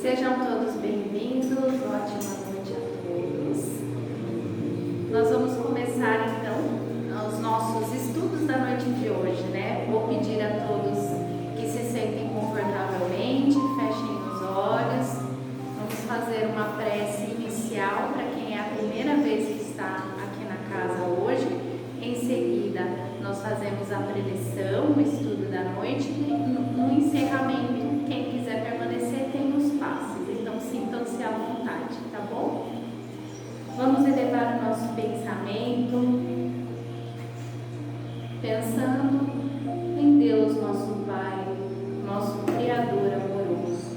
Sejam todos bem-vindos, ótima noite a todos. Nós vamos começar então os nossos estudos da noite de hoje, né? Vou pedir a todos que se sentem confortavelmente, fechem os olhos. Vamos fazer uma prece inicial para quem é a primeira vez que está aqui na casa hoje. Em seguida, nós fazemos a preleção, o estudo da noite e no encerramento, quem quiser permanecer tem os passes, então sintam-se à vontade, tá bom? Vamos elevar o nosso pensamento, pensando em Deus, nosso Pai, nosso Criador amoroso,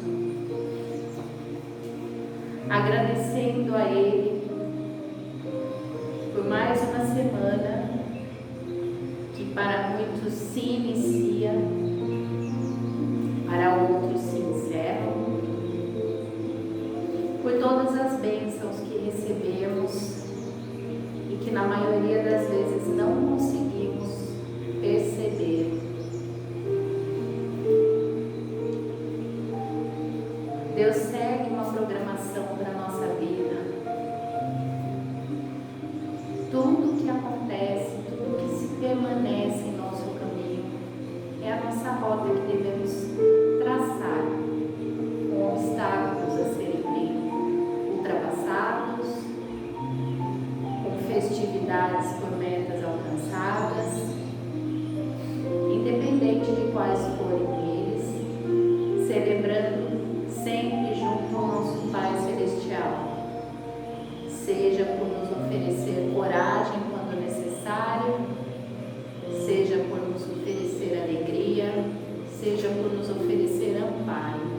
agradecendo a Ele por mais uma semana que para muitos se inicia, para outros se encerram, por todas as bênçãos que recebemos e que na maioria das vezes não conseguimos perceber. Deus segue uma programação para a nossa vida. Tudo que acontece, tudo que se permanece em nosso caminho é a nossa rota que devemos traçar, com obstáculos a serem ultrapassados, com festividades por metas alcançadas, independente de quais forem eles, celebrando sempre junto ao nosso Pai Celestial. Seja por nos oferecer coragem quando necessário, seja por nos oferecer alegria, seja por nos oferecer amparo.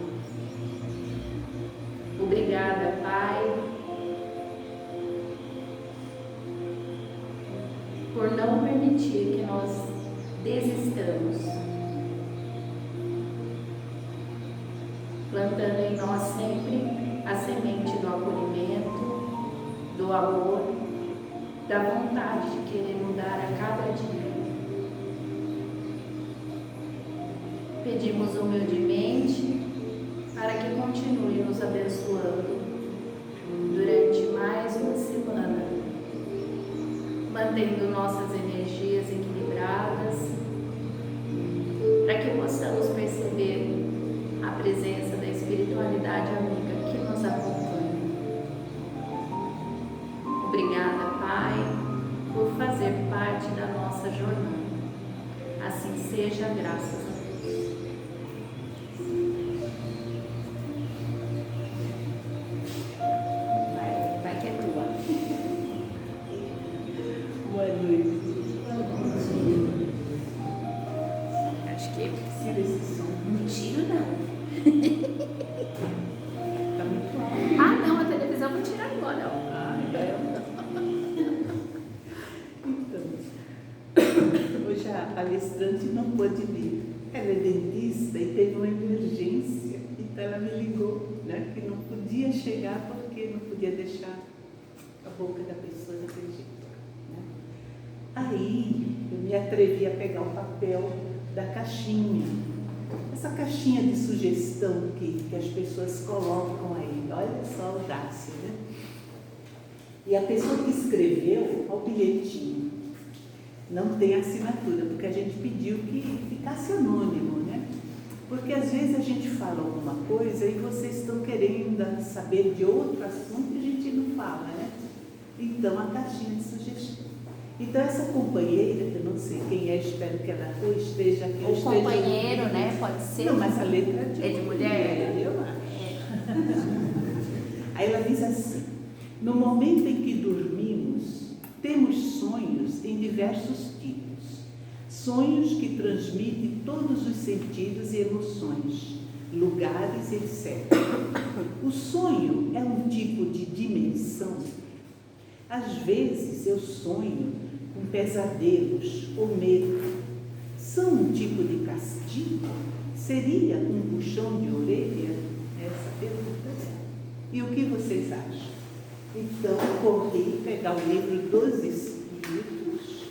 Obrigada, Pai, por não permitir que nós desistamos, plantando em nós sempre a semente do acolhimento, do amor, da vontade de querer mudar a cada dia. Pedimos humildemente para que continue nos abençoando durante mais uma semana, mantendo nossas energias equilibradas, para que possamos perceber a presença da espiritualidade amiga que nos acompanha. Obrigada, Pai, por fazer parte da nossa jornada. Assim seja, graças a Deus. Vai que é tua. Boa noite. Acho que Tira esse som. não tiro, não. Tá muito alto. Ah, não, a televisão vou tirar agora, ó. Então, hoje a palestrante não pôde vir. Ela é dentista e teve uma emergência. Então ela me ligou, né, que não podia chegar porque não podia deixar a boca da pessoa daquele jeito, né? Aí eu me atrevi a pegar o papel da caixinha. Essa caixinha de sugestão que as pessoas colocam aí. Olha só a audácia, né? E a pessoa que escreveu o bilhetinho não tem assinatura, porque a gente pediu que ficasse anônimo, né? Porque às vezes a gente fala alguma coisa e vocês estão querendo saber de outro assunto e a gente não fala, né? Então, a caixinha de sugestão. Então, essa companheira, que eu não sei quem é, espero que ela esteja aqui. O companheiro, né? Pode ser. Não, mas a letra é de mulher? Eu acho. Aí ela diz assim: no momento em que dormimos, temos sonhos em diversos tipos. Sonhos que transmitem todos os sentidos e emoções, lugares, etc. O sonho é um tipo de dimensão. Às vezes eu sonho com pesadelos ou medo. São um tipo de castigo? Seria um puxão de orelha? Essa pergunta é. E o que vocês acham? Então, corri pegar o livro dos Espíritos,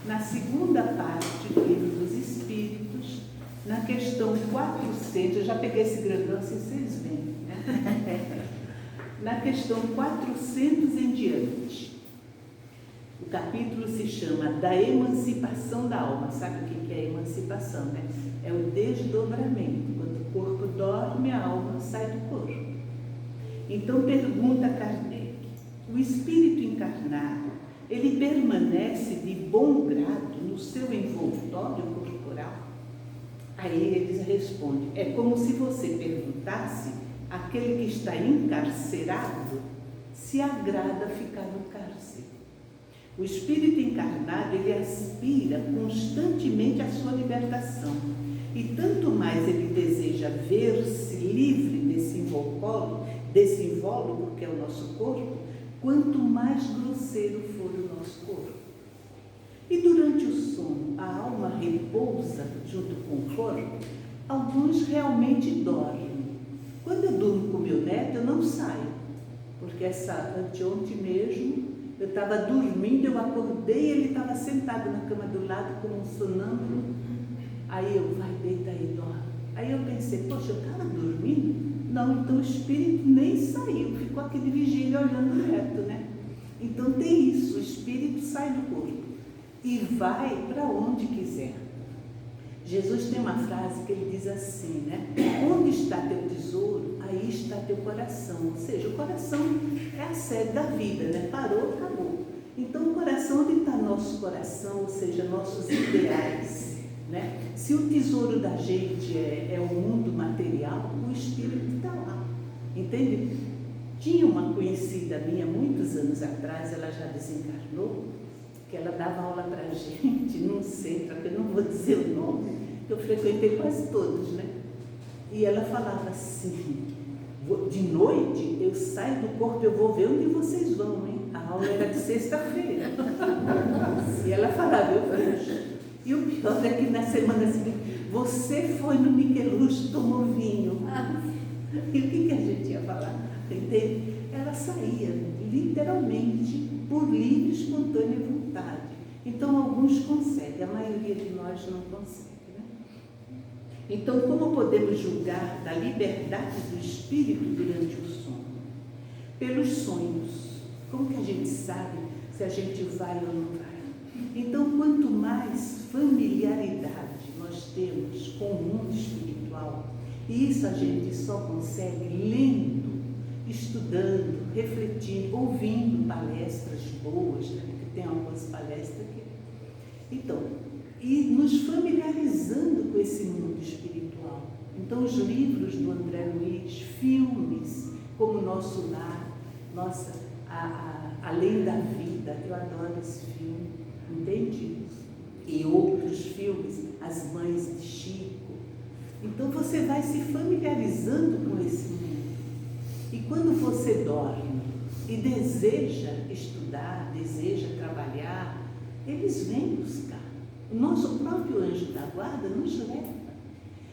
na segunda parte do livro dos Espíritos, na questão 400, eu já peguei esse grandão, assim vocês veem, né? Na questão 400 em diante, o capítulo se chama Da Emancipação da Alma. Sabe o que é emancipação, né? É o desdobramento. Quando o corpo dorme, a alma sai do corpo. Então pergunta Kardec, o espírito encarnado, ele permanece de bom grado no seu envoltório corporal? Aí eles respondem, é como se você perguntasse àquele que está encarcerado se agrada ficar no cárcere. O espírito encarnado, ele aspira constantemente à sua libertação. E tanto mais ele deseja ver-se livre desse invólucro que é o nosso corpo, quanto mais grosseiro for o nosso corpo. E durante o sono, a alma repousa junto com o corpo. Alguns realmente dormem. Quando eu durmo com meu neto, eu não saio, porque anteontem mesmo, eu estava dormindo, eu acordei, ele estava sentado na cama do lado como um sonâmbulo. Aí eu, vai, deita aí, dorme. Aí eu pensei, poxa, eu estava dormindo? Não, então o espírito nem saiu, ficou aqui de vigília olhando o neto, né? Então tem isso, o espírito sai do corpo e vai para onde quiser. Jesus tem uma frase que ele diz assim, né? Onde está teu tesouro, aí está teu coração. Ou seja, o coração é a sede da vida, né? Parou, acabou. Então o coração, onde está nosso coração, ou seja, nossos ideais, né? Se o tesouro da gente é o mundo material, o espírito está lá, entende? Tinha uma conhecida minha, muitos anos atrás, ela já desencarnou, que ela dava aula para a gente num centro, que eu não vou dizer o nome, que eu frequentei quase todos, né? E ela falava assim, de noite eu saio do corpo, eu vou ver onde vocês vão, hein? A aula era de sexta-feira. E ela falava, eu vejo. E o pior é que na semana seguinte, você foi no Michelucci, tomou vinho. E o que a gente ia falar? Entende? Ela saía, literalmente, por livre e espontânea vontade. Então, alguns conseguem, a maioria de nós não consegue, né? Então, como podemos julgar da liberdade do espírito durante o sono? Pelos sonhos. Como que a gente sabe se a gente vai ou não vai? Então, quanto mais familiaridade nós temos com o mundo espiritual, e isso a gente só consegue lendo, estudando, refletindo, ouvindo palestras boas, né? Porque tem algumas palestras que... Então, e nos familiarizando com esse mundo espiritual. Então, os livros do André Luiz, filmes como Nosso Lar, Além da Vida, eu adoro esse filme, entende? E outros filmes, As Mães de Chico. Então, você vai se familiarizando com esse mundo. E quando você dorme e deseja estudar, deseja trabalhar, eles vêm buscar. O nosso próprio anjo da guarda nos leva.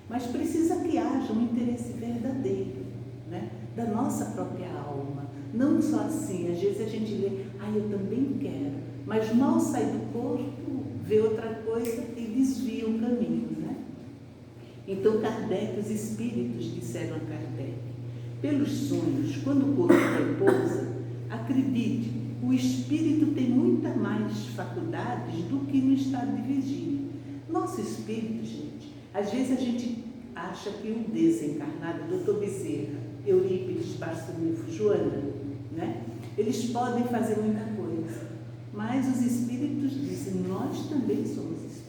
Mas precisa que haja um interesse verdadeiro, né? Da nossa própria alma. Não só assim, às vezes a gente lê, eu também quero, mas mal sai do corpo, vê outra coisa e desvia o caminho, né? Então Kardec, os espíritos disseram a Kardec, pelos sonhos, quando o corpo repousa, acredite, o espírito tem muita mais faculdades do que no estado de vigília. Nosso espírito, gente, às vezes a gente acha que o desencarnado, Dr. Bezerra, Eurípides, Barçanufo, Joana, né? Eles podem fazer muita coisa, mas os espíritos dizem, nós também somos espíritos.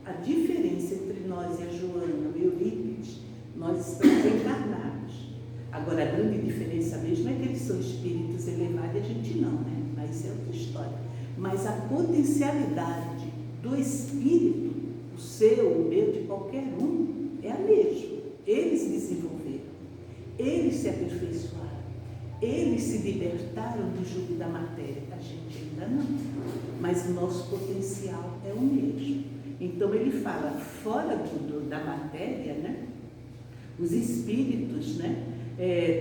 A diferença entre nós e a Joana, o Eurípides, nós estamos encarnados. Agora, a grande diferença mesmo é que eles são espíritos elevados e a gente não, né? Mas é outra história. Mas a potencialidade do espírito, o seu, o meu, de qualquer um, é a mesma. Eles desenvolveram, eles se aperfeiçoaram, eles se libertaram do jugo da matéria. A gente ainda não, mas o nosso potencial é o mesmo. Então ele fala, fora da matéria, né? Os espíritos, né?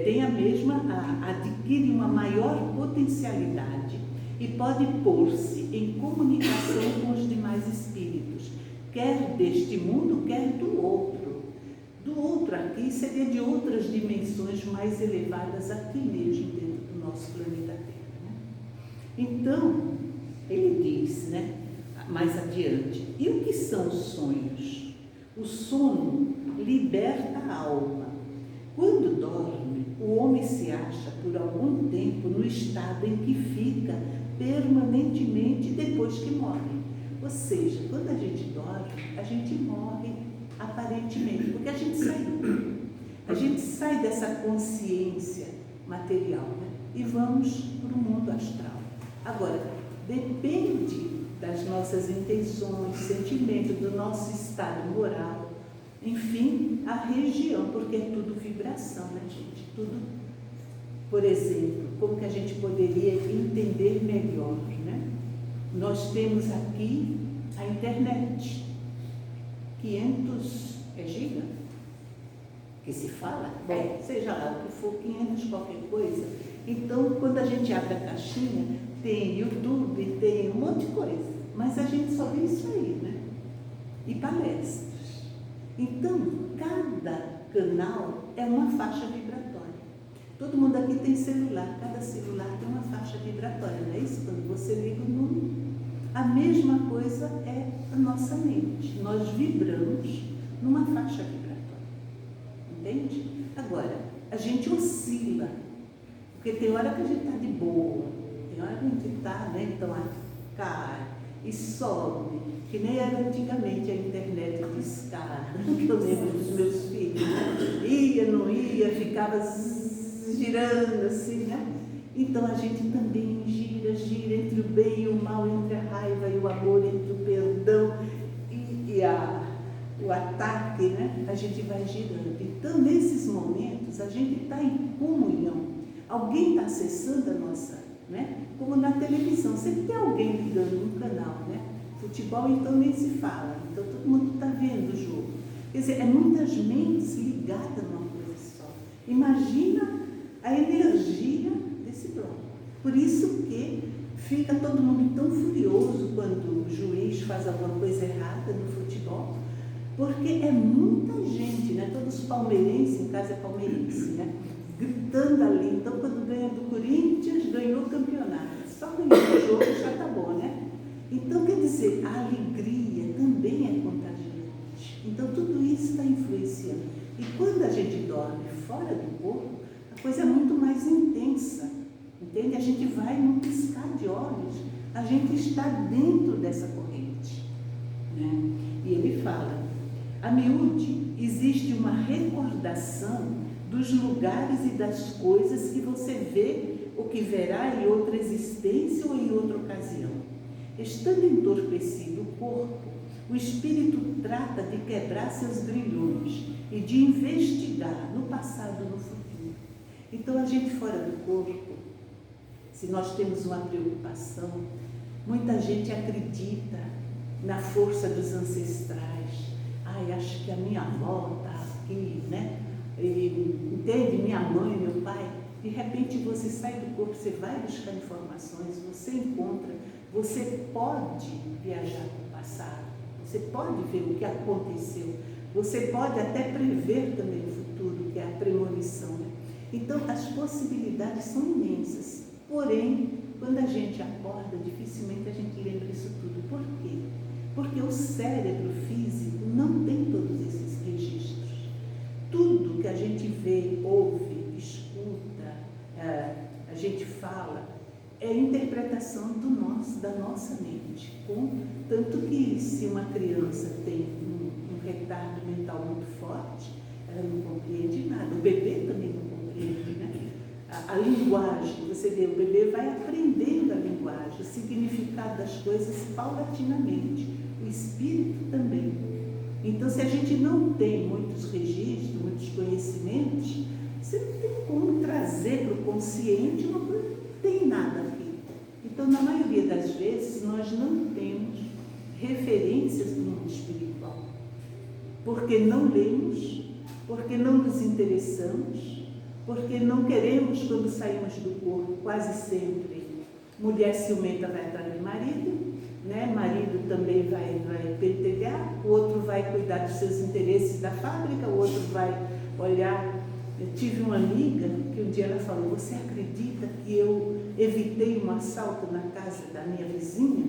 Têm a mesma, adquirem uma maior potencialidade e podem pôr-se em comunicação com os demais espíritos, quer deste mundo, quer do outro. Do outro aqui seria de outras dimensões dimensões mais elevadas aqui mesmo dentro do nosso planeta Terra, né? Então, ele diz, né, mais adiante, e o que são os sonhos? O sono liberta a alma. Quando dorme, o homem se acha por algum tempo no estado em que fica permanentemente depois que morre. Ou seja, quando a gente dorme, a gente morre aparentemente, porque a gente sai dessa consciência material, né? E vamos para o mundo astral. Agora, depende das nossas intenções, sentimentos, do nosso estado moral, enfim, a região, porque é tudo vibração, né, gente? Tudo, por exemplo, como que a gente poderia entender melhor, né? Nós temos aqui a internet, 500 giga, que se fala, bom, seja lá o que for, 500 qualquer coisa. Então, quando a gente abre a caixinha, tem YouTube, tem um monte de coisa, mas a gente só vê isso aí, né? E palestras. Então, cada canal é uma faixa vibratória. Todo mundo aqui tem celular, cada celular tem uma faixa vibratória, não é isso? Quando você liga o número, a mesma coisa é a nossa mente. Nós vibramos numa faixa vibratória, entende? Agora, a gente oscila, porque tem hora que a gente está de boa, tem hora que a gente está, né? Então, cai e sobe, que nem era antigamente a internet de escada, que eu lembro dos meus filhos, né? Ia, não ia, ficava girando assim, né? Então a gente também gira entre o bem e o mal, entre a raiva e o amor, entre o perdão e o ataque, né? A gente vai girando. Então, nesses momentos, a gente está em comunhão. Alguém está acessando a nossa, né? Como na televisão, sempre tem alguém ligando um canal, né? Futebol, então, nem se fala. Então, todo mundo está vendo o jogo. Quer dizer, é muitas mentes ligadas numa coisa só. Imagina a energia desse bloco. Por isso que fica todo mundo tão furioso quando o juiz faz alguma coisa errada no futebol, porque é muita gente, né? Todos os palmeirenses, em casa é palmeirense, né? Gritando ali. Então, quando ganha do Corinthians, ganhou o campeonato. Só ganhou o jogo já está bom, né? Então, quer dizer, a alegria também é contagiante. Então, tudo isso está influenciando. E quando a gente dorme fora do corpo, a coisa é muito mais intensa. Entende? A gente vai num piscar de olhos. A gente está dentro dessa corrente, né? E ele fala, a miúde existe uma recordação dos lugares e das coisas que você vê ou que verá em outra existência ou em outra ocasião. Estando entorpecido o corpo, o espírito trata de quebrar seus grilhões e de investigar no passado e no futuro. Então, a gente fora do corpo, se nós temos uma preocupação, muita gente acredita na força dos ancestrais. Ai, acho que a minha avó está aqui, né? Entende? Minha mãe, meu pai. De repente você sai do corpo, você vai buscar informações, você encontra, você pode viajar para o passado, você pode ver o que aconteceu, você pode até prever também o futuro, que é a premonição, né? Então, as possibilidades são imensas. Porém, quando a gente acorda, dificilmente a gente lembra isso tudo. Por quê? Porque o cérebro físico não tem todos esses registros. Tudo que a gente vê, ouve, escuta, a gente fala, é interpretação da nossa mente. Tanto que se uma criança tem um retardo mental muito forte, ela não compreende nada. O bebê também não compreende, né? A linguagem, você vê, o bebê vai aprendendo a linguagem, o significado das coisas paulatinamente, o espírito também. Então, se a gente não tem muitos registros, muitos conhecimentos, você não tem como trazer para o consciente, não tem nada aqui. Então, na maioria das vezes, nós não temos referências do mundo espiritual, porque não lemos, porque não nos interessamos, porque não queremos, quando saímos do corpo, quase sempre, mulher ciumenta vai atrás de marido, né? Marido também vai pentelhar, o outro vai cuidar dos seus interesses da fábrica, o outro vai olhar Eu tive uma amiga que um dia ela falou: você acredita que eu evitei um assalto na casa da minha vizinha?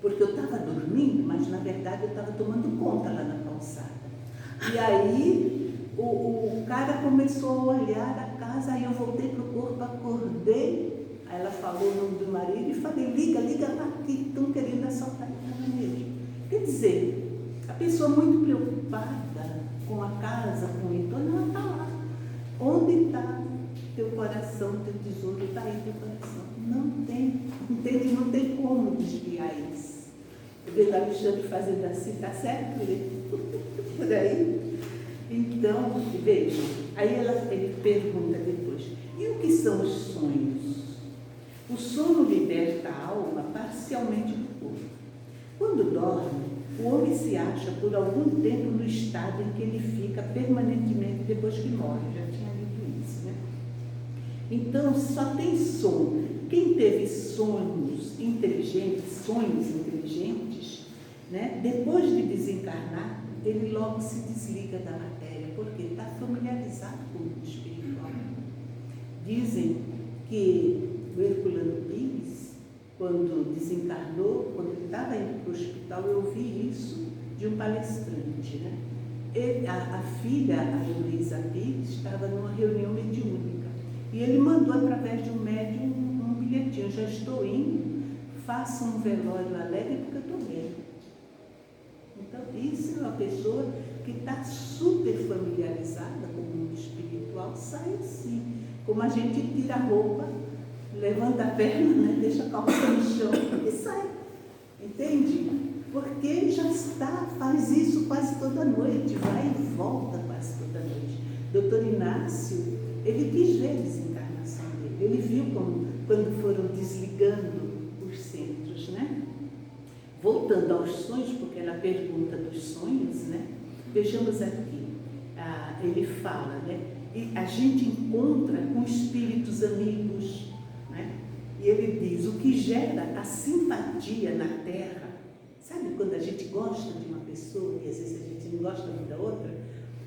Porque eu estava dormindo, mas na verdade eu estava tomando conta lá na calçada. E aí o cara começou a olhar a casa, aí eu voltei para o corpo, acordei, aí ela falou o nome do marido e falei: liga lá que estão querendo assaltar a mesmo. Quer dizer, a pessoa muito preocupada com a casa, com o entorno, ela está lá. Onde está teu coração, teu tesouro? Está aí teu coração. Não tem, entende? Não tem como desviar isso. Eu vejo o Alexandre fazendo assim, está certo? Por aí. Então, veja, aí ele pergunta depois: e o que são os sonhos? O sono liberta a alma parcialmente do corpo. Quando dorme, o homem se acha por algum tempo no estado em que ele fica permanentemente depois que morre. Já tinha lido isso, né? Então, só tem sono. Quem teve sonhos inteligentes, né? Depois de desencarnar, ele logo se desliga da matéria, porque está familiarizado com o mundo espiritual. Dizem que o Herculano Pires, quando desencarnou, quando ele estava indo para o hospital, eu ouvi isso de um palestrante, né? A filha, a Luísa Pires, estava numa reunião mediúnica e ele mandou através de um médium um bilhetinho: já estou indo, faça um velório alegre porque eu estou bem. Então isso é uma pessoa que está super familiarizada com o mundo espiritual, sai assim, como a gente tira a roupa, levanta a perna, né, deixa a calça no chão e sai, entende? Porque já está, faz isso quase toda noite, vai e volta quase toda noite. Dr. Inácio, ele quis ver a desencarnação dele, ele viu como, quando foram desligando os centros, né? Voltando aos sonhos, porque ela pergunta dos sonhos, né? Vejamos aqui, ele fala, né? E a gente encontra com espíritos amigos, né? E ele diz: o que gera a simpatia na Terra, sabe quando a gente gosta de uma pessoa e às vezes a gente não gosta muito da outra?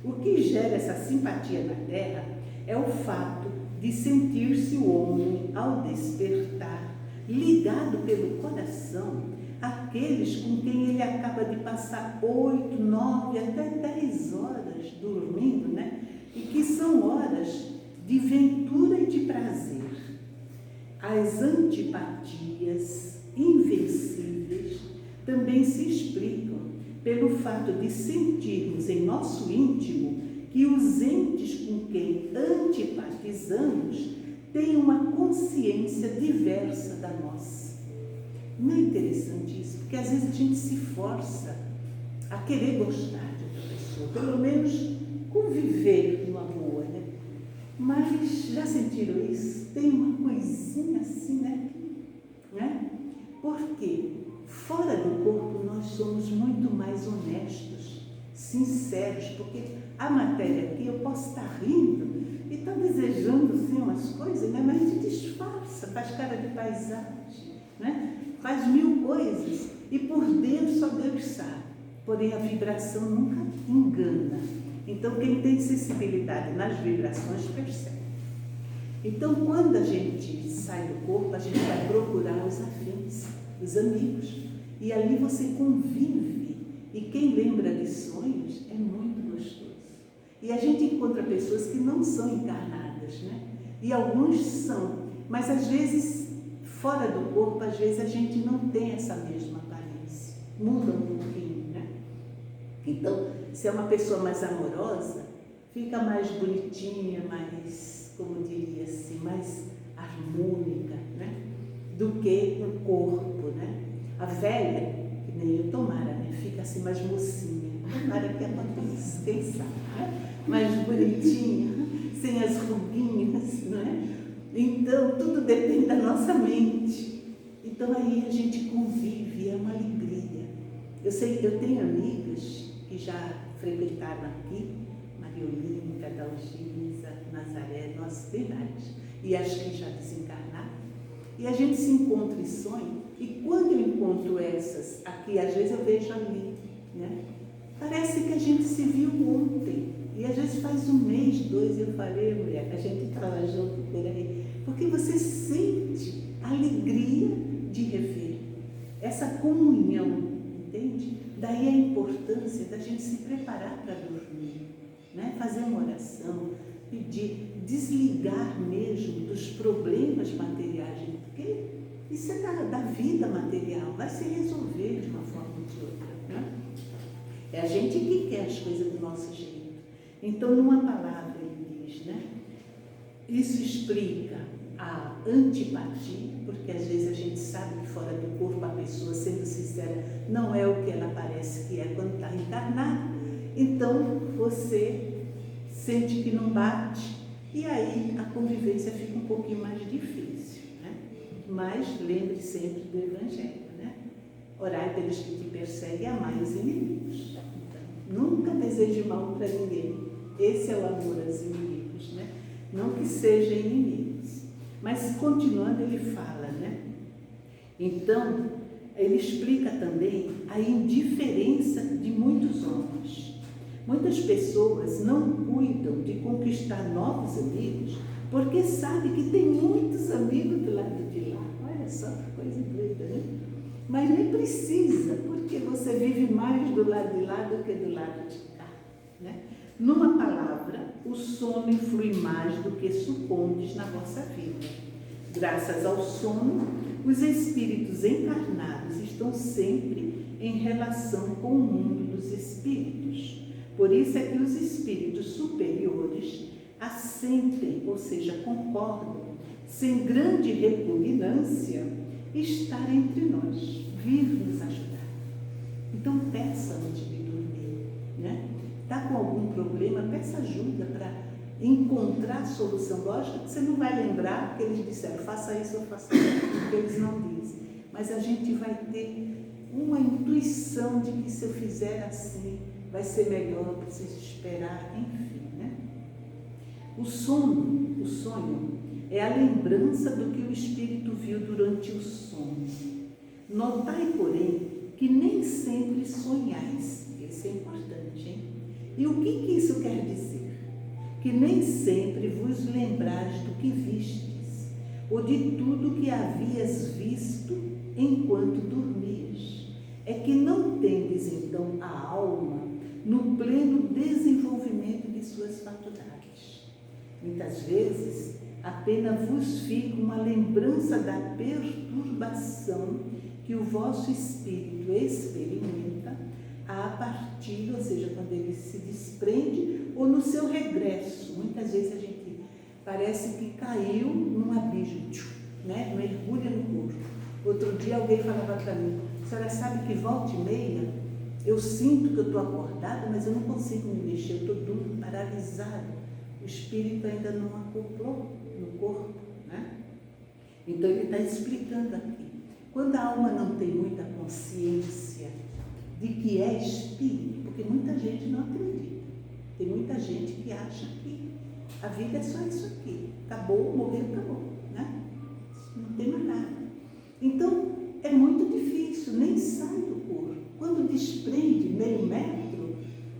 O que gera essa simpatia na Terra é o fato de sentir-se o homem, ao despertar, ligado pelo coração àqueles com quem ele acaba de passar 8, 9, até 10 horas dormindo, né? E que são horas de ventura e de prazer. As antipatias invencíveis também se explicam pelo fato de sentirmos em nosso íntimo que os entes com quem antipatizamos têm uma consciência diversa da nossa. Não é interessante isso? Porque às vezes a gente se força a querer gostar de outra pessoa, pelo menos conviver numa boa, né? Mas já sentiram isso? Tem uma coisinha assim, né? Porque fora do corpo nós somos muito mais honestos, sinceros, porque a matéria aqui eu posso estar rindo e estar desejando assim umas coisas, né? Mas a gente disfarça, faz cara de paisagem, né? Faz mil coisas e por dentro só Deus sabe. Porém a vibração nunca engana. Então quem tem sensibilidade nas vibrações percebe. Então quando a gente sai do corpo, a gente vai procurar os afins, os amigos. E ali você convive. E quem lembra de sonhos é muito gostoso. E a gente encontra pessoas que não são encarnadas, né? E alguns são, mas às vezes fora do corpo, às vezes a gente não tem essa mesma aparência, muda um pouquinho, né? Então, se é uma pessoa mais amorosa, fica mais bonitinha, mais, como diria assim, mais harmônica, né? Do que o corpo, né? A velha, que nem eu, tomara, né? Fica assim mais mocinha, tomara que aconteça, quem sabe, né? Mais bonitinha, sem as ruguinhas, não é? Então, tudo depende da nossa mente. Então, aí a gente convive, é uma alegria. Eu tenho amigas que já frequentaram aqui, Mariolinda, Dalgisa, Nazaré, nossa, tem várias. E as que já desencarnaram. E a gente se encontra em sonho. E quando eu encontro essas aqui, às vezes eu vejo ali, né? Parece que a gente se viu ontem. E às vezes faz um mês 22 eu falei, mulher, a gente estava junto por aí, porque você sente a alegria de rever, essa comunhão, entende? Daí a importância da gente se preparar para dormir, né? Fazer uma oração, pedir, desligar mesmo dos problemas materiais, porque isso é da vida material, vai se resolver de uma forma ou de outra, né? É a gente que quer as coisas do nosso jeito. Então, numa palavra, ele diz, né? Isso explica a antipatia, porque às vezes a gente sabe que fora do corpo a pessoa, sendo sincera, não é o que ela parece que é quando está encarnada. Então, você sente que não bate, e aí a convivência fica um pouquinho mais difícil, né? Mas lembre sempre do Evangelho, né? Orai pelos que te perseguem e amai os inimigos. Então, nunca deseje mal para ninguém. Esse é o amor aos inimigos, né? Não que sejam inimigos. Mas continuando, ele fala, né? Então, ele explica também a indiferença de muitos homens. Muitas pessoas não cuidam de conquistar novos amigos porque sabem que tem muitos amigos do lado de lá. Olha só que coisa doida, né? Mas nem precisa, porque você vive mais do lado de lá do que do lado de cá, né? Numa palavra, o sono influi mais do que supondes na vossa vida. Graças ao sono, os espíritos encarnados estão sempre em relação com o mundo dos espíritos. Por isso é que os espíritos superiores assentem, ou seja, concordam, sem grande repugnância, estar entre nós, vir nos ajudar. Então, peça antes de dormir, né? Está com algum problema, peça ajuda para encontrar a solução. Lógico que você não vai lembrar que eles disseram, faça isso ou faça isso, porque eles não dizem. Mas a gente vai ter uma intuição de que se eu fizer assim, vai ser melhor, eu preciso esperar, enfim, né? O sonho, é a lembrança do que o espírito viu durante o sono. Notai, porém, que nem sempre sonhais. Isso é importante, hein? E o que isso quer dizer? Que nem sempre vos lembrais do que vistes, ou de tudo que havias visto enquanto dormias. É que não tendes, então, a alma no pleno desenvolvimento de suas faculdades. Muitas vezes, apenas vos fica uma lembrança da perturbação que o vosso espírito experimenta a partir, ou seja, quando ele se desprende ou no seu regresso. Muitas vezes a gente parece que caiu num abismo, né? Mergulha no corpo. Outro dia alguém falava para mim, a senhora sabe que volta e meia eu sinto que eu estou acordada, mas eu não consigo me mexer, eu estou duro, paralisado. O espírito ainda não acoplou no corpo, né? Então ele está explicando aqui. Quando a alma não tem muita consciência de que é espírito, porque muita gente não acredita. Tem muita gente que acha que a vida é só isso aqui. Acabou, morreu, acabou, né? Não tem mais nada. Então, é muito difícil, nem sai do corpo. Quando desprende meio metro,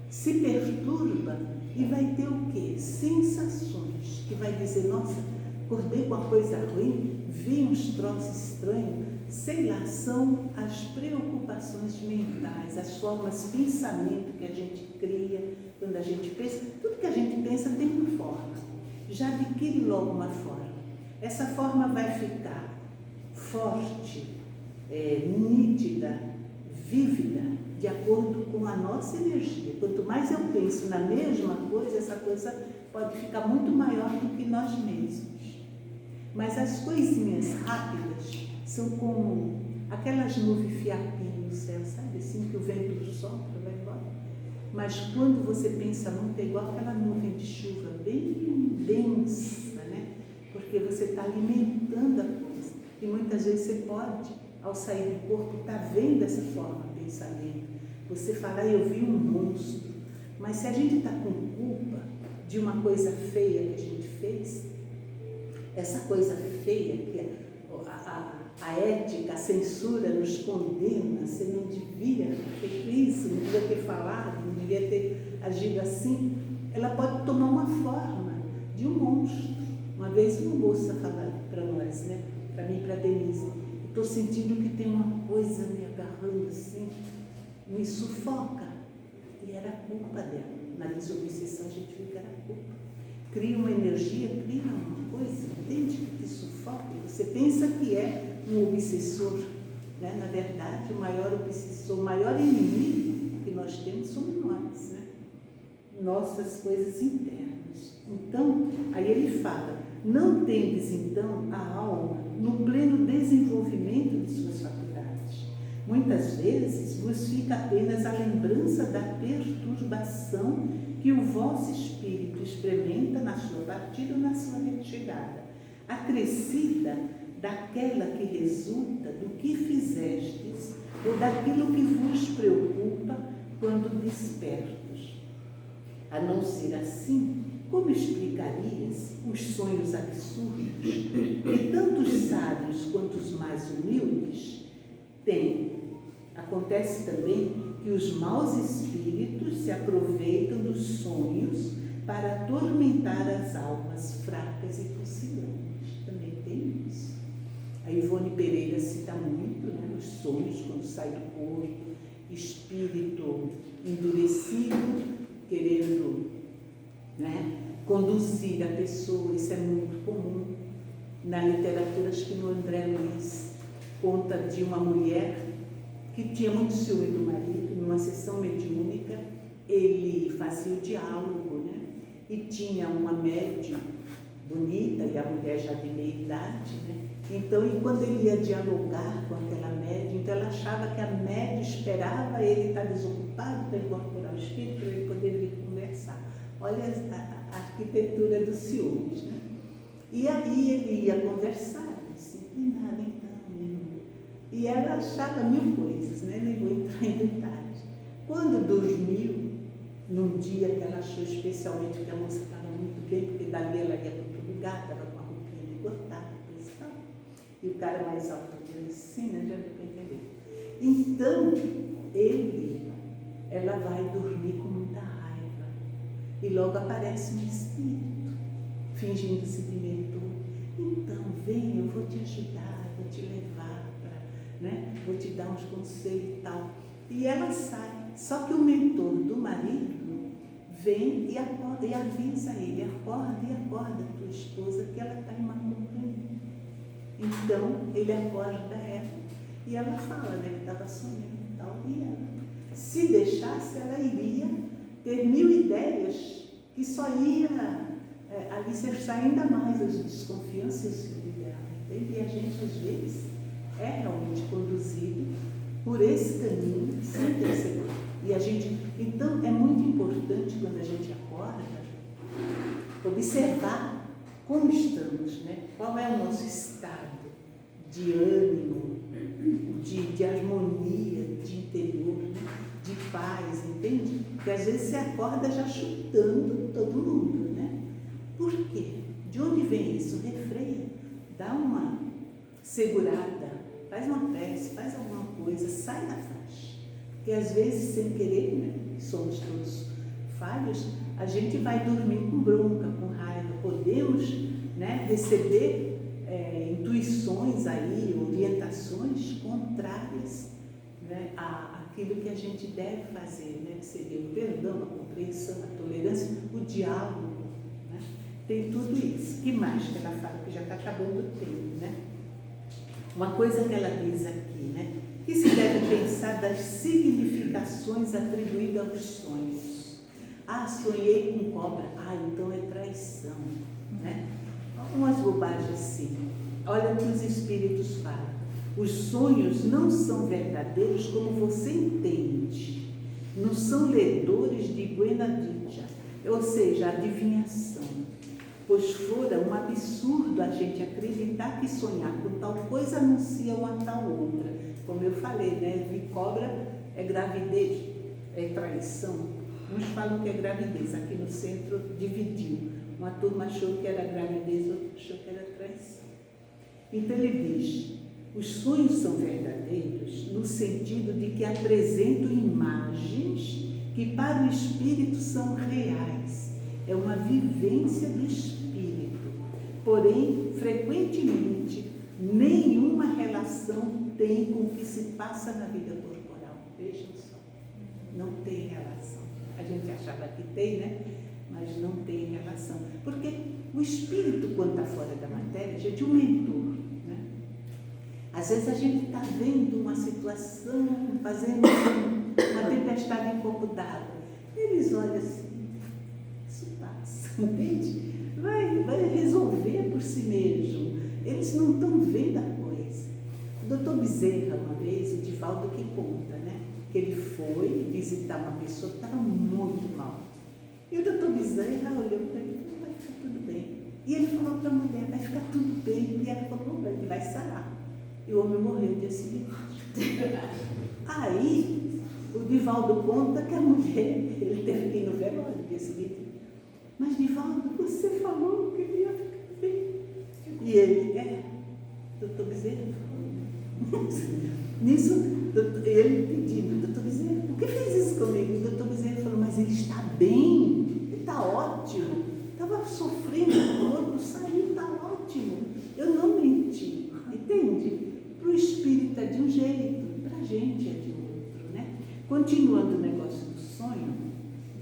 se perturba e vai ter o quê? Sensações, que vai dizer, nossa, acordei com uma coisa ruim, vi uns troços estranhos, sei lá, são as preocupações mentais, as formas de pensamento que a gente cria quando a gente pensa. Tudo que a gente pensa tem uma forma, já adquire logo uma forma. Essa forma vai ficar forte, nítida, vívida, de acordo com a nossa energia. Quanto mais eu penso na mesma coisa, essa coisa pode ficar muito maior do que nós mesmos. Mas as coisinhas rápidas são como aquelas nuvens fiapinhas no céu, sabe? Assim que o vento sopra, vai embora. Mas quando você pensa muito, é igual aquela nuvem de chuva, bem densa, né? Porque você está alimentando a coisa. E muitas vezes você pode, ao sair do corpo, estar vendo essa forma de pensamento. Você fala, eu vi um monstro. Mas se a gente está com culpa de uma coisa feia que a gente fez, essa coisa feia que a ética, a censura nos condena, você não devia ter feito isso, não devia ter falado, não devia ter agido assim. ela pode tomar uma forma de um monstro. Uma vez uma moça falava para nós, né? Para mim e para a Denise, estou sentindo que tem uma coisa me agarrando assim, me sufoca. E era a culpa dela. Na desobsessão a gente viu que era a culpa. Cria uma energia, cria uma coisa, entende? Que te sufoca. Você pensa que é um obsessor, né? Na verdade, o maior obsessor, o maior inimigo que nós temos somos nós, né? Nossas coisas internas. Então, aí ele fala, não tendes então a alma no pleno desenvolvimento de suas faculdades. Muitas vezes vos fica apenas a lembrança da perturbação que o vosso espírito experimenta na sua partida ou na sua chegada, acrescida daquela que resulta do que fizestes ou daquilo que vos preocupa quando despertos. A não ser assim, como explicarias os sonhos absurdos que tanto os sábios quanto os mais humildes têm? Acontece também que os maus espíritos se aproveitam dos sonhos para atormentar as almas fracas e pucilantes. Também tem isso. A Ivone Pereira cita muito, né, os sonhos quando sai do corpo, espírito endurecido, querendo, né, conduzir a pessoa. Isso é muito comum na literatura. Acho que no André Luiz conta de uma mulher que tinha muito ciúme do marido. Numa sessão mediúnica ele fazia o diálogo, né, e tinha uma médium bonita e a mulher já de meia idade, né? Então, e quando ele ia dialogar com aquela médium, então ela achava que a médium esperava ele estar desocupado para incorporar o espírito, para ele poder vir conversar. Olha a arquitetura dos ciúmes, né? E aí ele ia conversar, assim, e nada então, e ela achava mil coisas, né? Nem vou entrar em detalhes. Quando dormiu, num dia que ela achou especialmente que a moça estava muito bem, porque dali ela ia para outro lugar, estava com a roupinha de cortada, e o cara mais alto dele assim, né? Já deu para entender. Então, ela vai dormir com muita raiva. E logo aparece um espírito, fingindo-se de mentor. Então, vem, eu vou te ajudar, vou te levar, né? Vou te dar uns conselhos e tal. E ela sai. Só que o mentor do marido vem e acorda, e avisa ele, acorda tua esposa que ela está em uma companhia. Então, ele acorda ela e ela fala, né, que estava sonhando e tal. E ela, se deixasse, ela iria ter mil ideias que só ia alicerçar ainda mais as desconfianças dela. E a gente, às vezes, é realmente conduzido por esse caminho sem perceber. E a gente, então, é muito importante quando a gente acorda, observar como estamos, né? Qual é o nosso estado de ânimo, de harmonia, de interior, né? De paz, entende? Porque às vezes você acorda já chutando todo mundo, né? Por quê? De onde vem isso? Refreia, dá uma segurada, faz uma prece, faz alguma coisa, sai da faixa. Porque às vezes, sem querer, né? Somos todos falhos, a gente vai dormir com bronca, com raiva. Podemos, né, receber intuições aí, orientações contrárias, né, àquilo que a gente deve fazer, né, que seria o perdão, a compreensão, a tolerância, o diálogo, né? Tem tudo isso. Que mais que ela fala? Que já está acabando o tempo, né? Uma coisa que ela diz aqui, né? Que se deve pensar das significações atribuídas aos sonhos. Ah, sonhei com cobra. Ah, então é traição, né? Umas bobagens assim. Olha o que os espíritos falam. Os sonhos não são verdadeiros como você entende. Não são ledores de buena dicha, ou seja, adivinhação. Pois fora um absurdo a gente acreditar que sonhar com tal coisa anuncia uma tal outra. Como eu falei, né? Vi cobra é gravidez, é traição. Uns falam que é gravidez. Aqui no centro dividiu. Uma turma achou que era gravidez, outra achou que era traição. Então ele diz, os sonhos são verdadeiros no sentido de que apresentam imagens que para o espírito são reais é uma vivência do espírito. Porém, frequentemente, nenhuma relação tem com o que se passa na vida corporal. Vejam só, não tem relação. A gente achava que tem, né? Mas não tem relação. Porque o espírito, quando está fora da matéria, gente, um mentor, né? Às vezes a gente está vendo uma situação, fazendo uma tempestade em copo d'água. Eles olham assim, isso passa, entende? Vai resolver por si mesmo. Eles não estão vendo a coisa. O doutor Bezerra, uma vez, o Divaldo que conta, né? Que ele foi visitar uma pessoa que estava muito mal. E o doutor Bezerra olhou para ele e falou, vai ficar tudo bem. E ele falou para a mulher, vai ficar tudo bem. E ela falou, ele vai sarar. E o homem morreu no dia seguinte. Aí, o Divaldo conta que a mulher, ele teve que ir no velório no dia seguinte. Mas, Divaldo, você falou que ele ia ficar bem. E ele, doutor Bezerra, nisso, ele pedindo, doutor Bezerra, por que fez isso comigo? O doutor Bezerra falou, mas ele está bem, ele está ótimo, estava sofrendo o corpo, saiu, está ótimo. Eu não menti, entende? Para o espírito é de um jeito, para a gente é de outro, né? Continuando o negócio do sonho,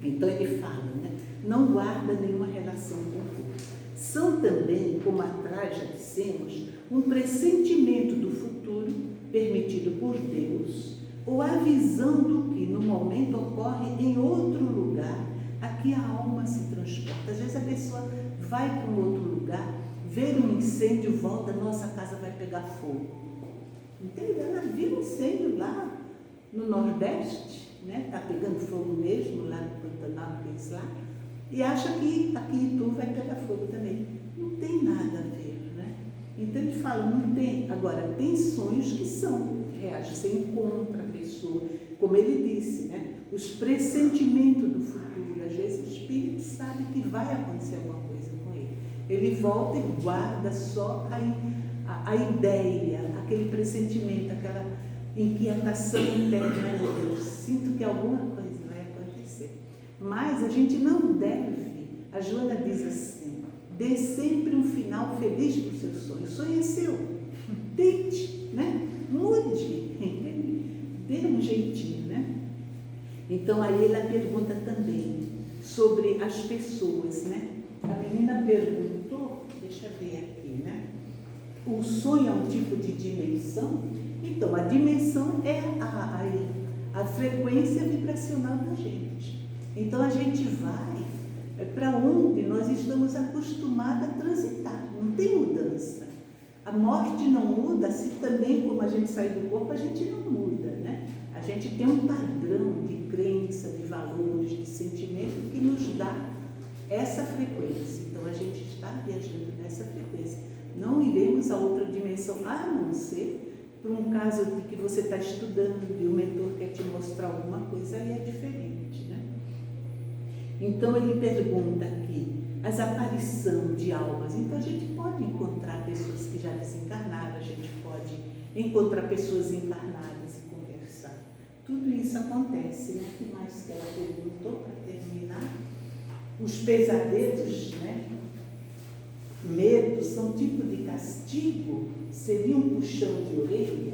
então ele fala, né? Não guarda nenhuma relação com o corpo. São também, como atrás já dissemos, um pressentimento do futuro permitido por Deus, ou a visão do que no momento ocorre em outro lugar, a que a alma se transporta. Às vezes a pessoa vai para um outro lugar, vê um incêndio, volta, nossa, a casa vai pegar fogo. Entende? Ela viu um incêndio lá no Nordeste, né? Está pegando fogo mesmo, lá no Pantanal, lá, e acha que aqui em Itu vai pegar fogo também. Não tem nada a ver, né? Então ele fala, não tem. Agora, tem sonhos que são reais, você encontra a pessoa, como ele disse, né? Os pressentimentos do futuro. Às vezes o espírito sabe que vai acontecer alguma coisa com ele. Ele volta e guarda só a ideia, aquele pressentimento, aquela inquietação interna. Eu sinto que alguma coisa vai acontecer. Mas a gente não deve, a Joana diz assim, dê sempre um final feliz para o seu sonho. O sonho é seu. Tente, né? Mude. Dê um jeitinho, né? Então aí ela pergunta também sobre as pessoas, né? A menina perguntou, deixa eu ver aqui, né? O sonho é um tipo de dimensão? Então, a dimensão é a frequência vibracional da gente. Então, a gente vai para onde nós estamos acostumados a transitar. Não tem mudança. A morte não muda, assim também como a gente sai do corpo, a gente não muda, né? A gente tem um padrão de crença, de valores, de sentimento que nos dá essa frequência. Então, a gente está viajando nessa frequência. Não iremos a outra dimensão, a não ser por um caso de que você está estudando e o mentor quer te mostrar alguma coisa, aí é diferente, né? Então ele pergunta aqui, as aparições de almas. Então a gente pode encontrar pessoas que já desencarnaram, a gente pode encontrar pessoas encarnadas e conversar. Tudo isso acontece, né? O que mais que ela perguntou para terminar? Os pesadelos, né? Medo são tipo de castigo? Seria um puxão de orelha?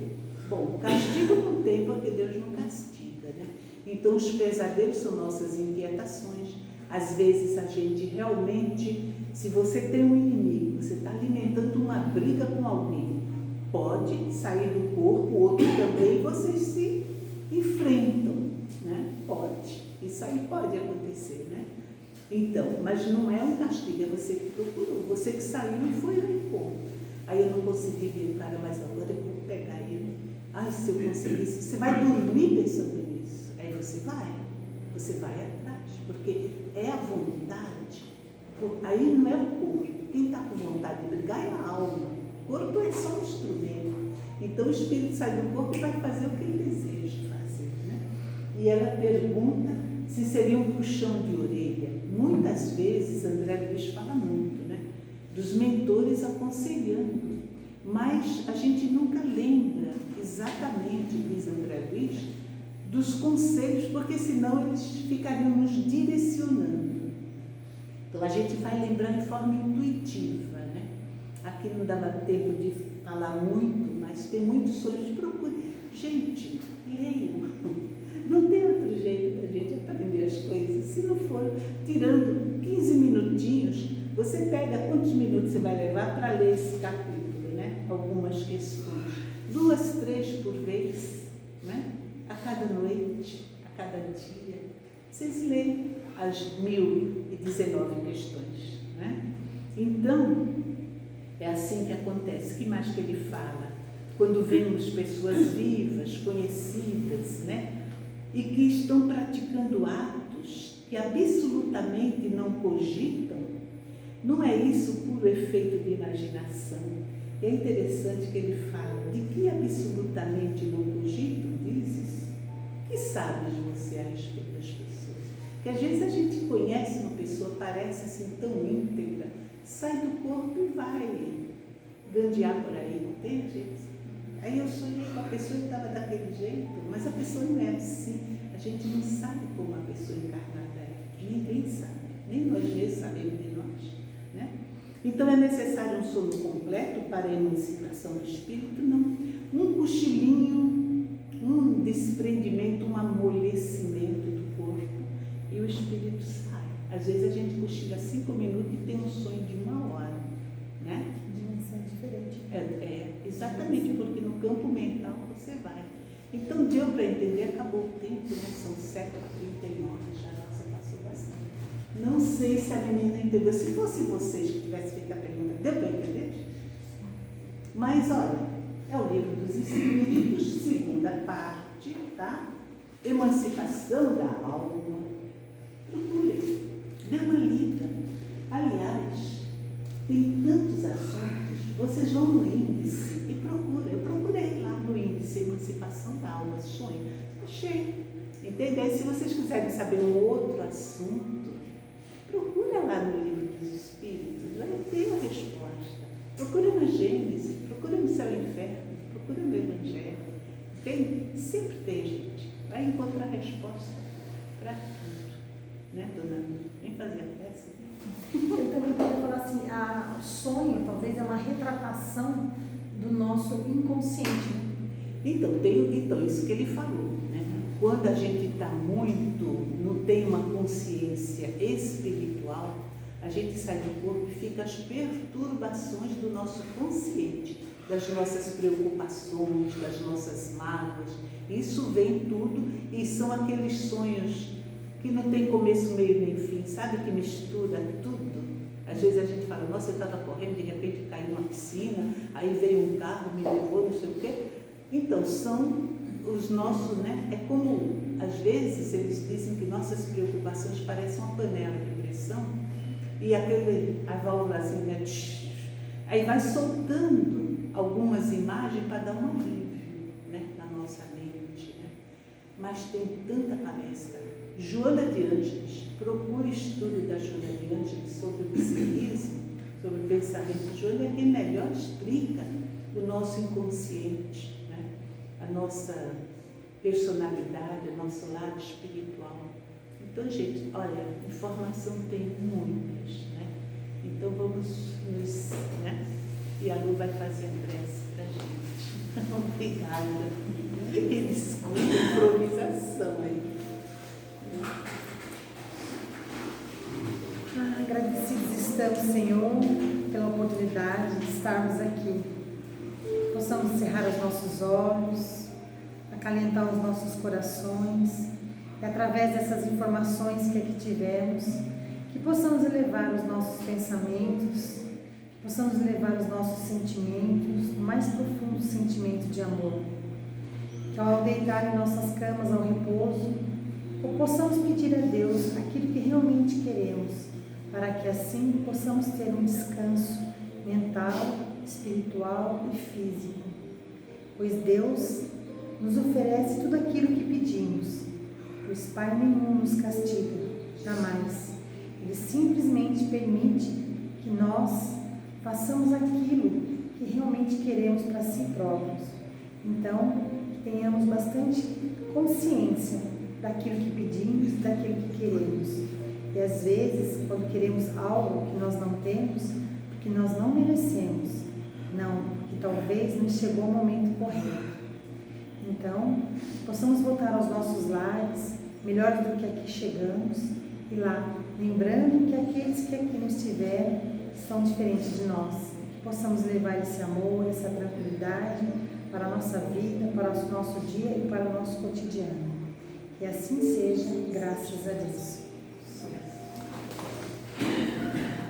Bom, castigo não tem, porque Deus não castiga, né? Então, os pesadelos são nossas inquietações. Às vezes, a gente realmente, se você tem um inimigo, você está alimentando uma briga com alguém, pode sair do corpo, o outro também, e vocês se enfrentam, né? Pode. Isso aí pode acontecer, né? Então, mas não é um castigo, é você que procurou, você que saiu e foi ao encontro. Aí eu não consegui ver o cara, mas agora eu vou pegar ele. Ai, se eu conseguisse, você vai dormir pensando nisso. Aí você vai atrás, porque é a vontade. Aí não é o corpo. Quem está com vontade de brigar é a alma. O corpo é só um instrumento. Então o espírito sai do corpo e vai fazer o que ele deseja fazer, né? E ela pergunta se seria um puxão de orelha. Muitas vezes, André Luiz fala muito, né? Dos mentores aconselhando, mas a gente nunca lembra exatamente, diz André Luiz, dos conselhos, porque senão eles ficariam nos direcionando. a gente vai lembrar em forma intuitiva, né? Aqui não dava tempo de falar muito, mas tem muitos sonhos. Procure. Gente, leiam. Não tem outro jeito da gente aprender as coisas. Se não for tirando 15 minutinhos, você pega quantos minutos você vai levar para ler esse capítulo, né? Algumas questões. 2, 3 por vez, né? A cada noite, a cada dia. Vocês leem as 1019 questões, né? Então, é assim que acontece. O que mais que ele fala? Quando vemos pessoas vivas, conhecidas, né? E que estão praticando atos que absolutamente não cogitam, não é isso puro efeito de imaginação. É interessante que ele fala de que absolutamente não cogitam, dizes? Que sabes você a respeito das pessoas? Que às vezes a gente conhece uma pessoa, parece assim tão íntegra, sai do corpo e vai gandear por aí, não tem, gente? Aí eu sonhei com a pessoa que estava daquele jeito, mas a pessoa não é assim. A gente não sabe como a pessoa encarnada é. Ninguém sabe, nem nós mesmos sabemos de nós, né? Então é necessário um sono completo para a emancipação do espírito, não. Um cochilinho, um desprendimento, um amolecimento do corpo e o espírito sai. Às vezes a gente cochila 5 minutos e tem um sonho de 1 hora, né? Dimensão diferente. Exatamente, porque no campo mental você vai. Então deu para entender, acabou o tempo, né? São 7h39, já nossa passou bastante. Não sei se a menina entendeu. Se fosse vocês que tivessem feito a pergunta, deu para entender? Mas olha, é o livro dos Espíritos, segunda parte, tá? Emancipação da alma. Procure, dê uma lida. Aliás, tem tantos assuntos. Vocês vão no índice e procuram. Eu procurei lá no índice Emancipação da Alma, sonho. Achei. Entendeu? Se vocês quiserem saber um outro assunto, procura lá no livro dos Espíritos. Vai ter a resposta. Procura na Gênesis, procura no Céu e Inferno, procura no Evangelho. Tem? Sempre tem, gente. Vai encontrar resposta para tudo. Né, dona Ana? Vem fazer a peça. Eu também queria falar assim, o sonho talvez é uma retratação do nosso inconsciente, né? Então, isso que ele falou, né? Quando a gente está não tem uma consciência espiritual, a gente sai do corpo e fica as perturbações do nosso consciente, das nossas preocupações, das nossas mágoas. Isso vem tudo e são aqueles sonhos que não tem começo, meio nem fim, sabe? Que mistura tudo. Às vezes a gente fala, nossa, eu estava correndo, de repente caí numa piscina, aí veio um carro, me levou, não sei o quê. Então, são os nossos, né? É como, às vezes, eles dizem que nossas preocupações parecem uma panela de pressão e a válvulazinha, aí vai soltando algumas imagens para dar um alívio, né? Na nossa mente, né? Mas tem tanta palestra. Joana de Ângeles, procure estudo da Joana de Ângeles sobre o psiquismo, sobre o pensamento. Joana é quem melhor explica o nosso inconsciente, né? A nossa personalidade, o nosso lado espiritual. Então, gente, olha, informação tem muitas, né? Então vamos nos, né? E a Lu vai fazer a prece para a gente. Obrigada. E desculpa a improvisação aí. Agradecidos estamos, Senhor, pela oportunidade de estarmos aqui. Possamos cerrar os nossos olhos, acalentar os nossos corações e através dessas informações que aqui tivemos, que possamos elevar os nossos pensamentos, que possamos elevar os nossos sentimentos, o mais profundo sentimento de amor. Que ao deitar em nossas camas ao repouso, possamos pedir a Deus aquilo que realmente queremos, para que assim possamos ter um descanso mental, espiritual e físico. Pois Deus nos oferece tudo aquilo que pedimos, pois Pai nenhum nos castiga, jamais. Ele simplesmente permite que nós façamos aquilo que realmente queremos para si próprios. Então, que tenhamos bastante consciência daquilo que pedimos, daquilo que queremos. E às vezes, quando queremos algo que nós não temos, porque nós não merecemos, não, porque talvez não chegou o momento correto. Então, possamos voltar aos nossos lares, melhores do que aqui chegamos, e lá, lembrando que aqueles que aqui não estiveram são diferentes de nós. Possamos levar esse amor, essa tranquilidade para a nossa vida, para o nosso dia e para o nosso cotidiano. Que assim seja, graças a Deus.